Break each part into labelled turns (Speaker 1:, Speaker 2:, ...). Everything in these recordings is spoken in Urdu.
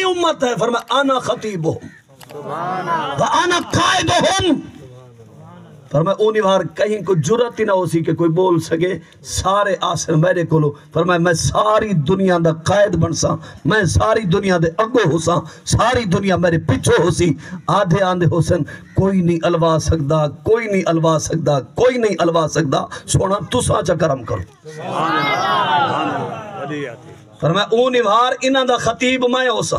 Speaker 1: امت ہے، فرمایا انا خطیبہم وانا قائدہم، فرمایا اونی بار کہیں کوئی جرات ہی نہ ہو سی کہ کوئی بول سکے، سارے آسن میرے کولو، فرمایا میں ساری دنیا دا قائد بنسا، میں ساری دنیا دے اگو ہوسا، ساری دنیا میرے پچھو ہو سی۔ آدھے آندھے حسن کوئی نہیں الوا سکدا، کوئی نہیں الوا سکدا، کوئی نہیں الوا سکدا، سونا تساں چا کرم کرو۔ فرمایا اونی بار انہاں دا خطیب میں ہوسا۔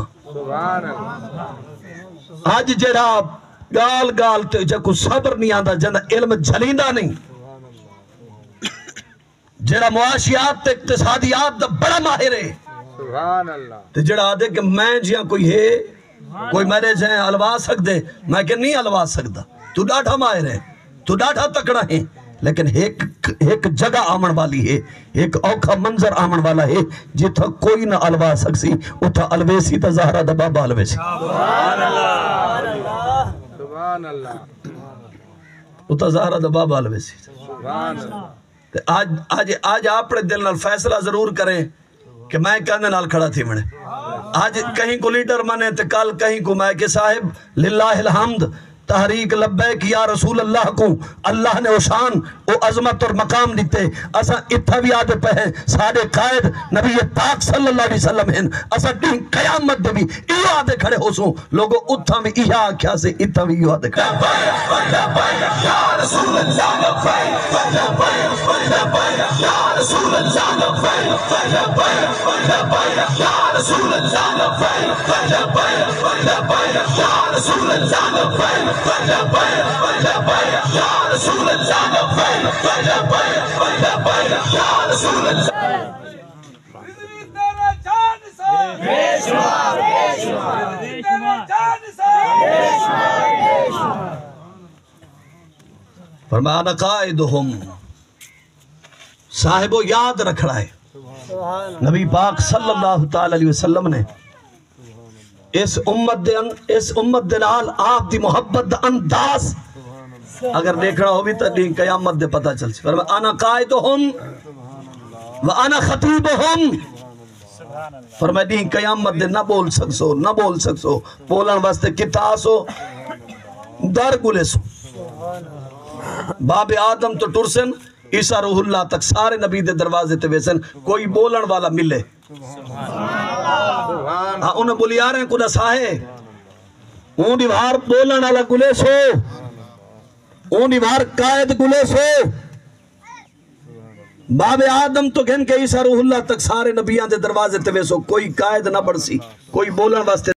Speaker 1: آج جڑا گال گال تے جکو صبر نہیں آندا، جنہ علم جھلیندہ نہیں، جڑا معاشیات تے اقتصادیات دا بڑا ماہر ہے، تے جڑا آدھے کہ میں جیاں کوئی ہے، کوئی میرے جائیں الوا سکھ دے، میں کہ نہیں الوا سکدا، تو ڈاٹھا ماہر ہے، تو ڈاٹھا تکڑا ہے، لیکن ایک جگہ آمن والی ہے، ایک اوکھا منظر آمن والا ہے، جتھا کوئی نہ الوا سکسی، اتھا الویسی تا زہرہ دا بابا الویسی، اتھا زہرہ دا بابا الویسی۔ آج اپنے دل نال فیصلہ ضرور کریں کہ میں کہنے نال کھڑا تھی منے، آج کہیں کو لیڈر منے تے کل کہیں کو میں کہ صاحب للہ الحمد تحریک لبیک یا رسول اللہ کو اللہ نے شان او عظمت اور مقام دیتے، اسا اتھا بھی آدھے پہ ہیں سارے قائد نبی پاک صلی اللہ علیہ وسلم ہیں، اسا دین قیامت دے بھی ایو آدھے کھڑے ہو سوں، لوگوں اتھا بھی ایہا کیا سے اتھا بھی ایو آدھے کھڑے یا رسول اللہ یا رسول اللہ یا رسول اللہ یا رسول اللہ فرمایا انا قائدہم، صاحبو یاد رکھ رہا ہے نبی پاک صلی اللہ تعالی علیہ وسلم نے اس امت دے نال آپ دی محبت دا انداز اگر دیکھ رہا ہو بھی تو دین قیامت دے پتہ چل سی۔ فرمایا انا قائدہم وانا خطیبہم، فرمایا دین قیامت دے نہ بول سکسو، نہ بول سکسو، بولن واسطے کتاسو در گلے سو، باب آدم تو ٹرسن عیسیٰ روح اللہ تک سارے نبی دے دروازے تے ویسن، کوئی بولن والا ملے، انہیں بولیاریں کو نساہے، اون دیوار بولن والا گلے سو، اون دیوار قائد گلے سو، باب آدم تو گھن کے عیسیٰ روح اللہ تک سارے نبیان دے دروازے تے ویسو، کوئی قائد نہ بڑھ سی، کوئی بولن واسطے